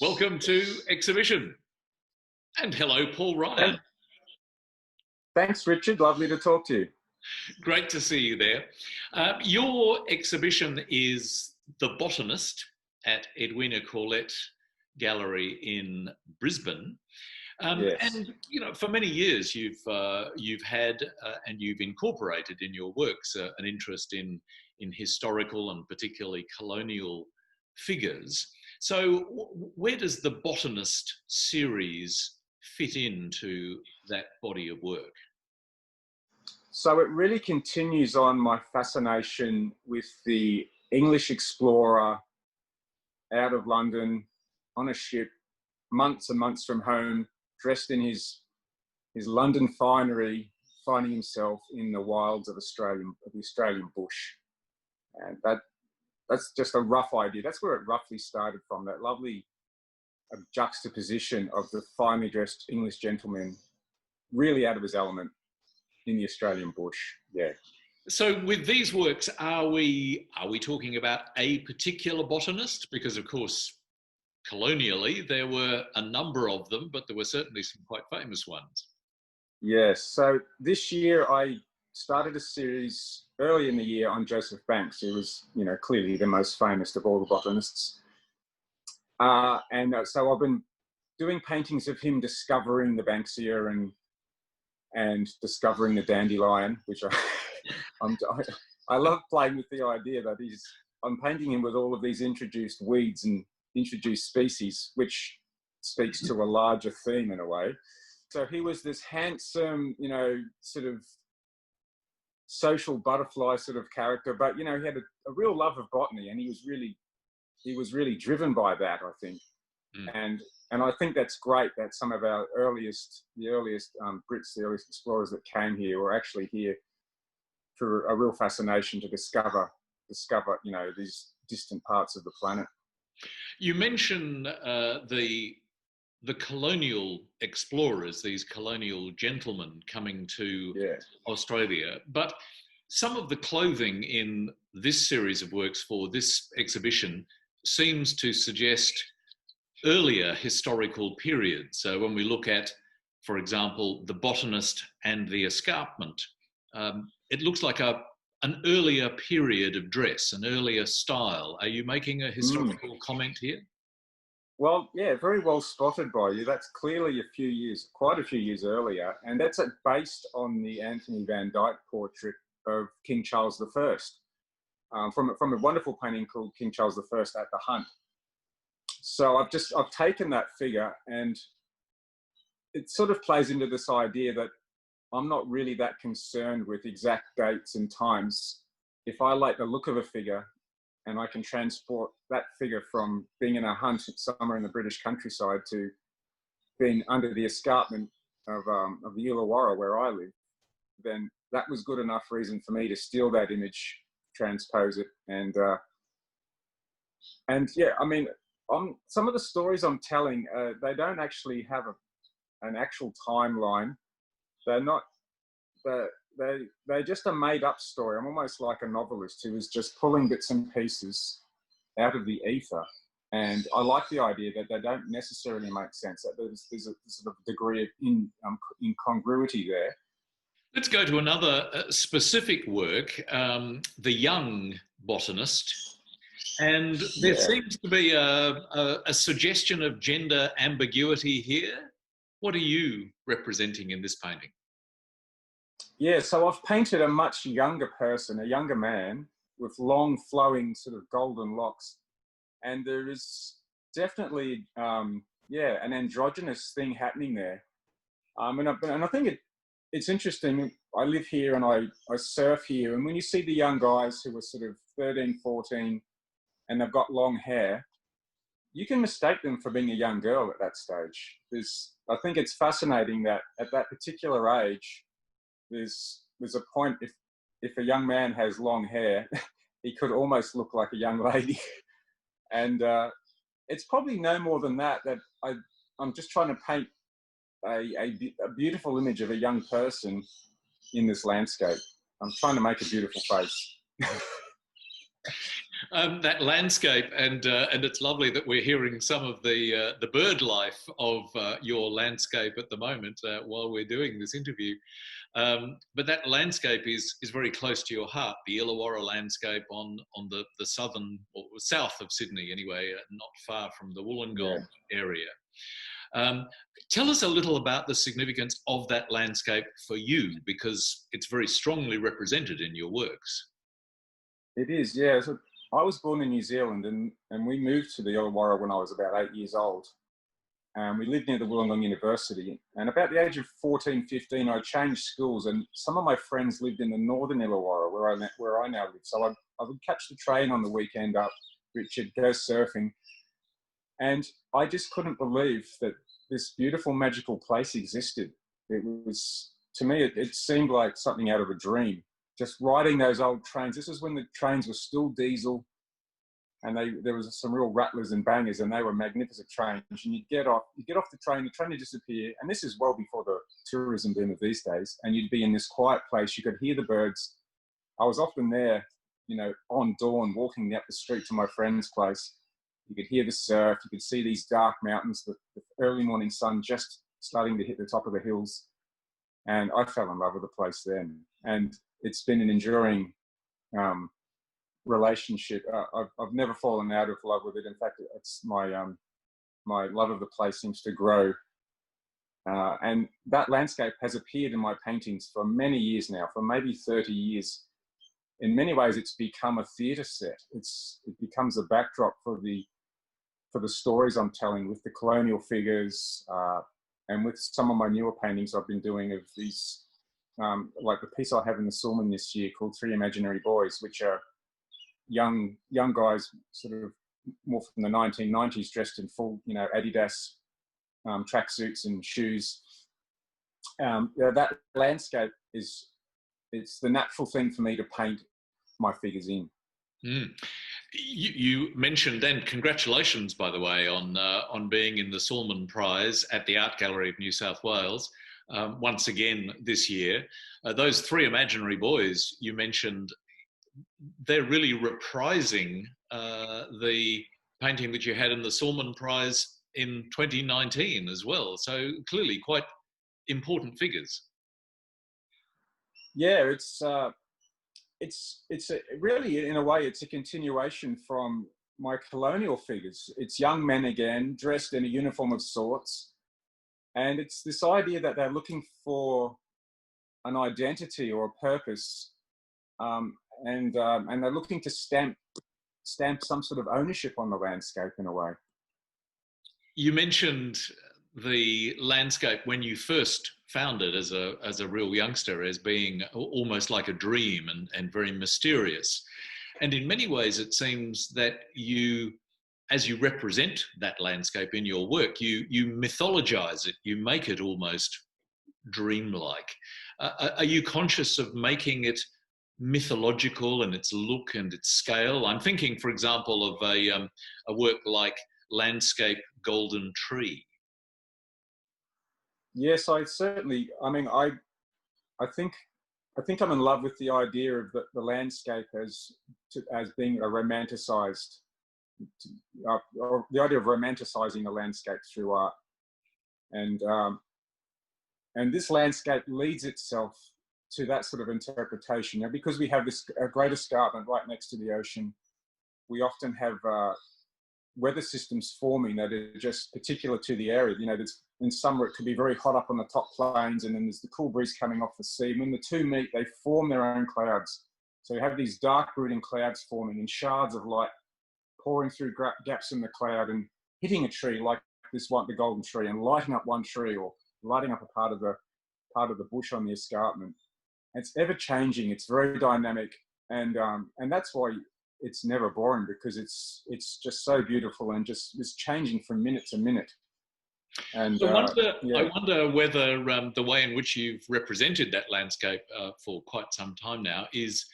Welcome to exhibition. And hello, Paul Ryan. Thanks, Richard. Lovely to talk to you. Great to see you there. Your exhibition is The Botanist at Edwina Corlett Gallery in Brisbane. Yes. And you know, for many years, you've had and you've incorporated in your works an interest in historical and particularly colonial figures. So, where does the Botanist series fit into that body of work? So it really continues on my fascination with the English explorer out of London on a ship, months and months from home, dressed in his London finery, finding himself in the wilds of the Australian bush. And that's just a rough idea. That's where it roughly started from, that lovely juxtaposition of the finely dressed English gentleman, really out of his element in the Australian bush. Yeah. So with these works, are we talking about a particular botanist? Because of course, colonially, there were a number of them, but there were certainly some quite famous ones. Yes. So this year I started a series early in the year on Joseph Banks, who was, clearly the most famous of all the botanists. So I've been doing paintings of him discovering the Banksia and discovering the dandelion, which I love playing with the idea that I'm painting him with all of these introduced weeds and introduced species, which speaks to a larger theme in a way. So he was this handsome, sort of social butterfly sort of character, but he had a real love of botany, and he was really driven by that, I think. And I think that's great that some of the earliest Brits, the earliest explorers that came here were actually here for a real fascination to discover these distant parts of the planet. You mention the colonial explorers, these colonial gentlemen coming to Australia, but some of the clothing in this series of works for this exhibition seems to suggest earlier historical periods. So when we look at, for example, the Botanist and the escarpment, it looks like an earlier period of dress, an earlier style. Are you making a historical comment here? Well, yeah, very well spotted by you. That's clearly quite a few years earlier. And that's based on the Anthony van Dyck portrait of King Charles I, from a wonderful painting called King Charles I at the Hunt. So I've taken that figure, and it sort of plays into this idea that I'm not really that concerned with exact dates and times. If I like the look of a figure and I can transport that figure from being in a hunt somewhere in the British countryside to being under the escarpment of the Illawarra where I live, then that was good enough reason for me to steal that image, transpose it, and yeah, I mean, some of the stories I'm telling, they don't actually have an actual timeline. They're just a made-up story. I'm almost like a novelist who is just pulling bits and pieces out of the ether. And I like the idea that they don't necessarily make sense, that there's a sort of degree of incongruity there. Let's go to another specific work, The Young Botanist. And there seems to be a suggestion of gender ambiguity here. What are you representing in this painting? Yeah, so I've painted a much younger person, a younger man with long flowing sort of golden locks. And there is definitely, an androgynous thing happening there. And I think it's interesting. I live here and I surf here. And when you see the young guys who are sort of 13, 14, and they've got long hair, you can mistake them for being a young girl at that stage. I think it's fascinating that at that particular age, there's a point, if a young man has long hair, he could almost look like a young lady. And it's probably no more than that I'm just trying to paint a beautiful image of a young person in this landscape. I'm trying to make a beautiful face. That landscape, and it's lovely that we're hearing some of the bird life of your landscape at the moment while we're doing this interview. But that landscape is very close to your heart, the Illawarra landscape on the southern, or south of Sydney anyway, not far from the Wollongong area. Tell us a little about the significance of that landscape for you, because it's very strongly represented in your works. It is, yeah. So I was born in New Zealand, and we moved to the Illawarra when I was about 8 years old. We lived near the Wollongong University, and about the age of 14, 15, I changed schools, and some of my friends lived in the northern Illawarra, where I now live. So I would catch the train on the weekend up, Richard, go surfing, and I just couldn't believe that this beautiful, magical place existed. It was, to me, it seemed like something out of a dream. Just riding those old trains. This is when the trains were still diesel, and there was some real rattlers and bangers, and they were magnificent trains. And you get off the train would disappear, and this is well before the tourism boom of these days, and you'd be in this quiet place. You could hear the birds. I was often there, on dawn, walking up the street to my friend's place. You could hear the surf, you could see these dark mountains, the early morning sun just starting to hit the top of the hills. And I fell in love with the place then. And it's been an enduring relationship. I've never fallen out of love with it. In fact, it's my love of the place seems to grow. And that landscape has appeared in my paintings for many years now, for maybe 30 years. In many ways, it's become a theatre set. It becomes a backdrop for the stories I'm telling, with the colonial figures, and with some of my newer paintings I've been doing of these, like the piece I have in the Salmon this year called Three Imaginary Boys, which are young guys, sort of more from the 1990s, dressed in full, Adidas tracksuits and shoes. That landscape it's the natural thing for me to paint my figures in. Mm. You mentioned, and congratulations, by the way, on being in the Salmon Prize at the Art Gallery of New South Wales once again this year. Those Three Imaginary Boys you mentioned, they're really reprising the painting that you had in the Salmon Prize in 2019 as well. So clearly quite important figures. Yeah, really, in a way, it's a continuation from my colonial figures. It's young men again, dressed in a uniform of sorts. And it's this idea that they're looking for an identity or a purpose. And they're looking to stamp some sort of ownership on the landscape in a way. You mentioned the landscape when you first found it as a real youngster as being almost like a dream and very mysterious. And in many ways, it seems that you, as you represent that landscape in your work, you mythologize it, you make it almost dreamlike. Are you conscious of making it mythological in its look and its scale? I'm thinking, for example, of a work like Landscape Golden Tree. Yes, I certainly. I mean, I think I'm in love with the idea of the landscape as being a romanticized, or the idea of romanticizing the landscape through art, and this landscape leads itself to that sort of interpretation. Now, because we have this great escarpment right next to the ocean, we often have weather systems forming that are just particular to the area. In summer it could be very hot up on the top plains, and then there's the cool breeze coming off the sea. When the two meet, they form their own clouds. So you have these dark brooding clouds forming in shards of light pouring through gaps in the cloud and hitting a tree like this one, the golden tree, and lighting up one tree or lighting up a part of the bush on the escarpment. It's ever changing. It's very dynamic, and that's why it's never boring, because it's just so beautiful and just is changing from minute to minute. And I wonder whether the way in which you've represented that landscape for quite some time now is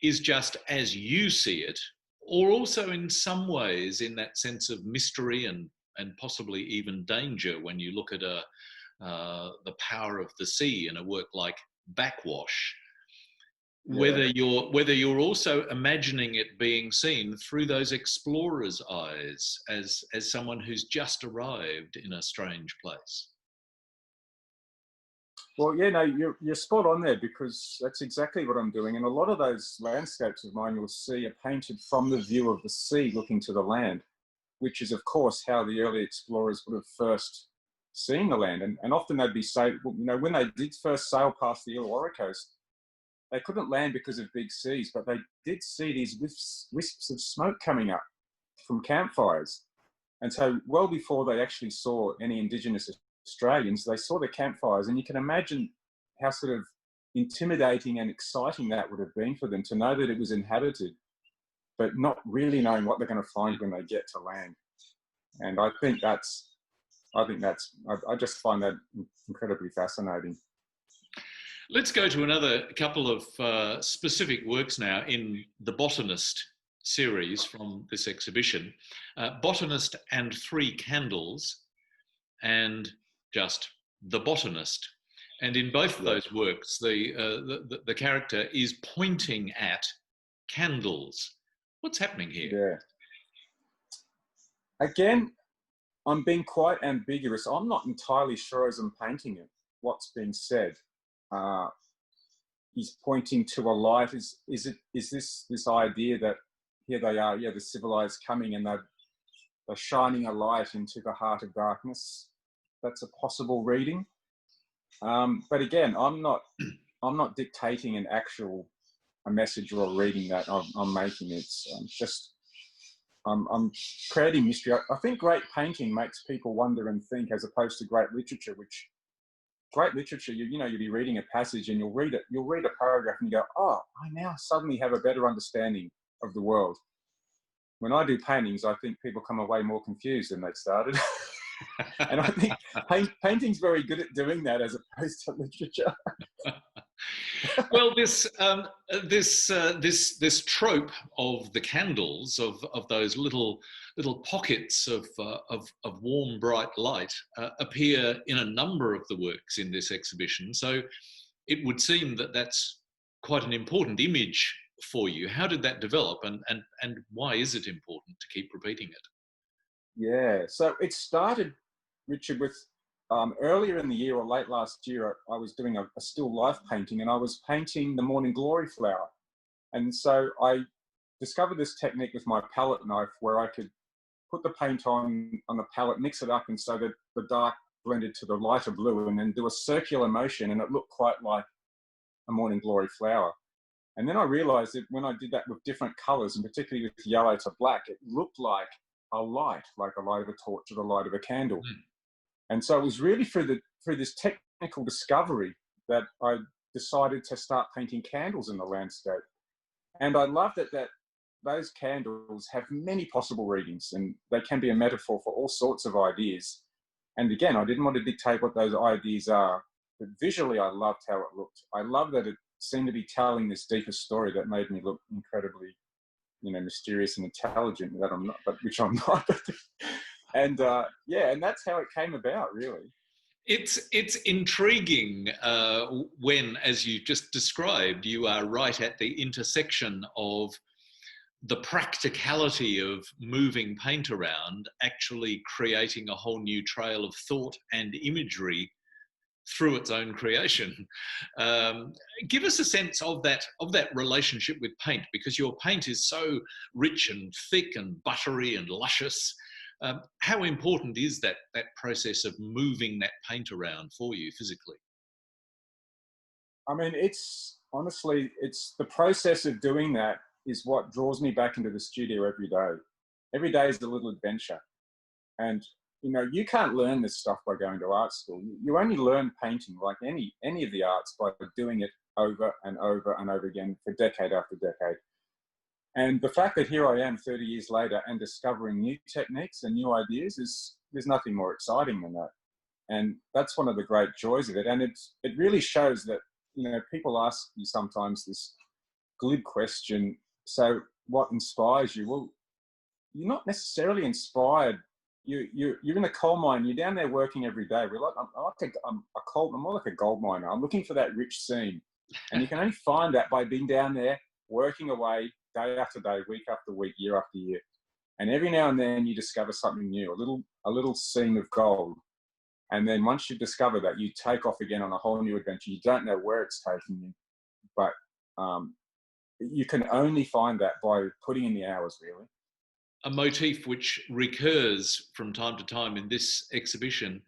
just as you see it, or also in some ways in that sense of mystery and possibly even danger when you look at the power of the sea in a work like Backwash. whether you're also imagining it being seen through those explorers' eyes as someone who's just arrived in a strange place. Well, yeah, no, you're spot on there, because that's exactly what I'm doing. And a lot of those landscapes of mine you'll see are painted from the view of the sea looking to the land, which is, of course, how the early explorers would have first seen the land. And often they'd be when they did first sail past the Illawarra coast, they couldn't land because of big seas, but they did see these wisps of smoke coming up from campfires. And so well before they actually saw any Indigenous Australians, they saw the campfires, and you can imagine how sort of intimidating and exciting that would have been for them to know that it was inhabited, but not really knowing what they're going to find when they get to land. And I just find that incredibly fascinating. Let's go to another couple of specific works now in the Botanist series from this exhibition. Botanist and Three Candles, and just The Botanist. And in both of those works, the character is pointing at candles. What's happening here? Yeah. Again, I'm being quite ambiguous. I'm not entirely sure as I'm painting it what's being said. He's pointing to a light. Is this idea that here they are, the civilized coming, and they're shining a light into the heart of darkness? That's a possible reading. But again, I'm not dictating a message or a reading that I'm making. It's just I'm creating mystery. I think great painting makes people wonder and think, as opposed to great literature. Great literature, you'll be reading a passage and you'll read a paragraph and you go, oh, I now suddenly have a better understanding of the world. When I do paintings, I think people come away more confused than they started. And I think painting's very good at doing that, as opposed to literature. Well, this trope of the candles, of those little pockets of warm, bright light, appear in a number of the works in this exhibition. So it would seem that that's quite an important image for you. How did that develop, and why is it important to keep repeating it? Yeah, so it started, Richard, with earlier in the year or late last year, I was doing a still life painting, and I was painting the morning glory flower. And so I discovered this technique with my palette knife, where I could put the paint on the palette, mix it up, and so that the dark blended to the lighter blue, and then do a circular motion, and it looked quite like a morning glory flower. And then I realized that when I did that with different colors, and particularly with yellow to black, it looked like a light, like a light of a torch or the light of a candle. Mm. And so it was really through this technical discovery that I decided to start painting candles in the landscape. And I love that those candles have many possible readings, and they can be a metaphor for all sorts of ideas. And again, I didn't want to dictate what those ideas are, but visually I loved how it looked. I love that it seemed to be telling this deeper story that made me look incredibly, mysterious and intelligent, that I'm not, but which I'm not. And and that's how it came about, really. It's intriguing when, as you just described, you are right at the intersection of the practicality of moving paint around, actually creating a whole new trail of thought and imagery through its own creation. Give us a sense of that relationship with paint, because your paint is so rich and thick and buttery and luscious. How important is that process of moving that paint around for you physically? I mean, it's the process of doing that is what draws me back into the studio every day. Every day is a little adventure. And you can't learn this stuff by going to art school. You only learn painting, like any of the arts, by doing it over and over and over again for decade after decade. And the fact that here I am 30 years later and discovering new techniques and new ideas there's nothing more exciting than that. And that's one of the great joys of it. And it really shows that, people ask you sometimes this glib question, so what inspires you? Well, you're not necessarily inspired. You're in a coal mine. You're down there working every day. I'm more like a gold miner. I'm looking for that rich seam. And you can only find that by being down there, working away, day after day, week after week, year after year. And every now and then you discover something new, a little seam of gold. And then once you discover that, you take off again on a whole new adventure. You don't know where it's taking you, but you can only find that by putting in the hours, really. A motif which recurs from time to time in this exhibition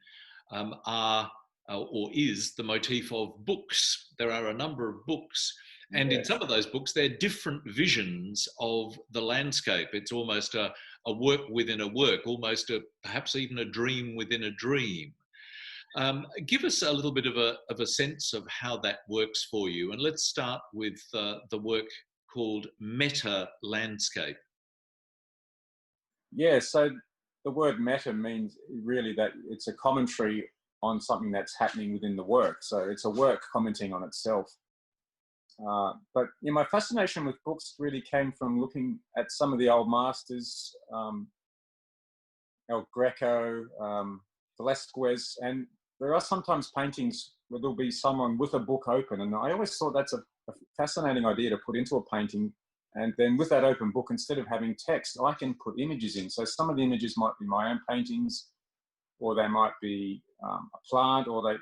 is the motif of books. There are a number of books, and in some of those books, they're different visions of the landscape. It's almost a work within a work, almost perhaps even a dream within a dream. Give us a little bit of a sense of how that works for you, and let's start with the work called Meta Landscape. Yeah, so the word meta means really that it's a commentary on something that's happening within the work. So it's a work commenting on itself. But my fascination with books really came from looking at some of the old masters, El Greco, Velázquez, and there are sometimes paintings where there'll be someone with a book open, and I always thought that's a fascinating idea to put into a painting. And then with that open book, instead of having text, I can put images in. So some of the images might be my own paintings, or they might be a plant, or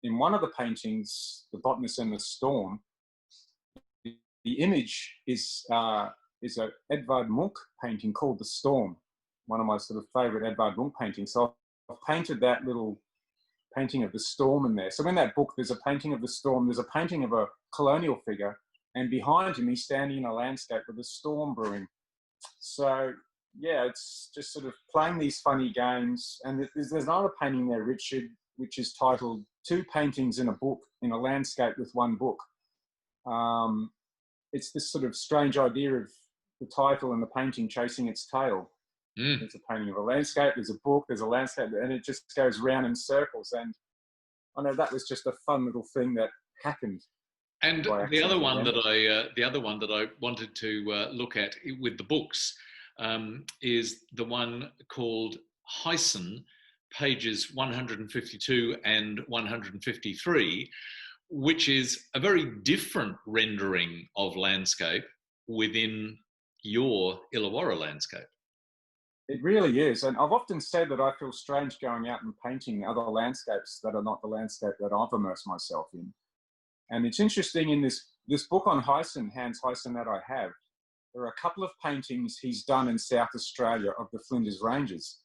in one of the paintings, The Botanist and the Storm, the image is a Edvard Munch painting called The Storm, one of my sort of favourite Edvard Munch paintings. So I've painted that little painting of the storm in there. So in that book, there's a painting of the storm, there's a painting of a colonial figure, and behind him, he's standing in a landscape with a storm brewing. So, yeah, it's just sort of playing these funny games. And there's another painting there, Richard, which is titled Two Paintings in a Book, in a Landscape with One Book. It's this sort of strange idea of the title and the painting chasing its tail. There's a painting of a landscape, there's a book, there's a landscape, and it just goes round in circles. And I know that was just a fun little thing that happened. And the other one that I wanted to look at with the books is the one called Heisen, pages 152 and 153, which is a very different rendering of landscape within your Illawarra landscape. It really is. And I've often said that I feel strange going out and painting other landscapes that are not the landscape that I've immersed myself in. And it's interesting, in this book on Heisen, Hans Heisen, that I have, there are a couple of paintings he's done in South Australia of the Flinders Ranges.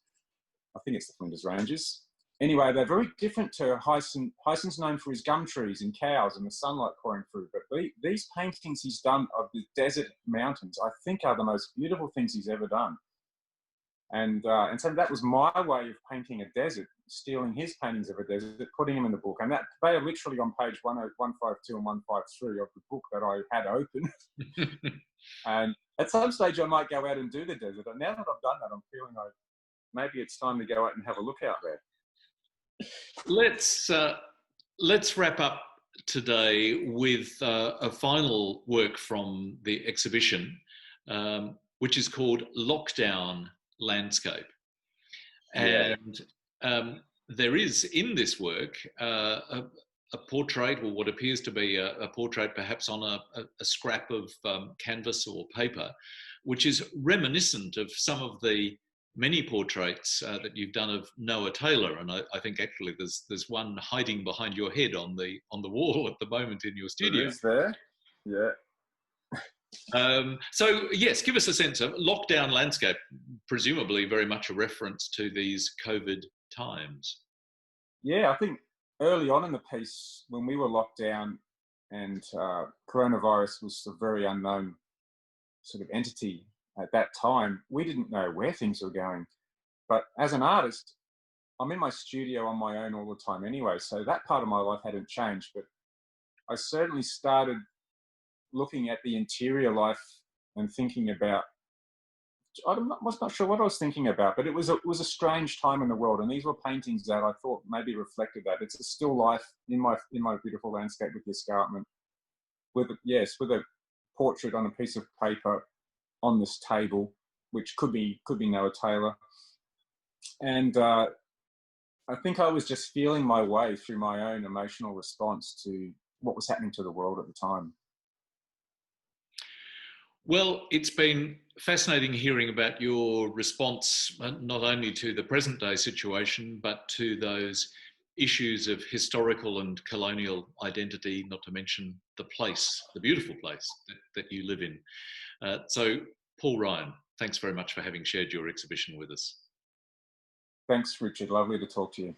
I think it's the Flinders Ranges. Anyway, they're very different to Heisen. Heisen's known for his gum trees and cows and the sunlight pouring through. But these paintings he's done of the desert mountains, I think, are the most beautiful things he's ever done. And so that was my way of painting a desert, stealing his paintings of a desert, putting them in the book. And that they are literally on page 152 and 153 of the book that I had open. And at some stage I might go out and do the desert. And now that I've done that, I'm feeling like maybe it's time to go out and have a look out there. Let's wrap up today with a final work from the exhibition, which is called Lockdown Landscape. And there is in this work a portrait, or what appears to be a portrait perhaps on a scrap of canvas or paper, which is reminiscent of some of the many portraits that you've done of Noah Taylor. And I think actually there's one hiding behind your head on the wall at the moment in your studio. It is there, yeah. So yes, give us a sense of Lockdown Landscape, presumably very much a reference to these COVID times. Yeah, I think early on in the piece, when we were locked down and coronavirus was a very unknown sort of entity at that time, we didn't know where things were going. But as an artist, I'm in my studio on my own all the time anyway, so that part of my life hadn't changed. But I certainly started looking at the interior life and thinking about, I was not sure what I was thinking about, but it was a strange time in the world. And these were paintings that I thought maybe reflected that. It's a still life in my beautiful landscape with the escarpment, with a portrait on a piece of paper on this table, which could be Noah Taylor. And I think I was just feeling my way through my own emotional response to what was happening to the world at the time. Well, it's been fascinating hearing about your response, not only to the present day situation, but to those issues of historical and colonial identity, not to mention the place, the beautiful place that you live in. So, Paul Ryan, thanks very much for having shared your exhibition with us. Thanks, Richard. Lovely to talk to you.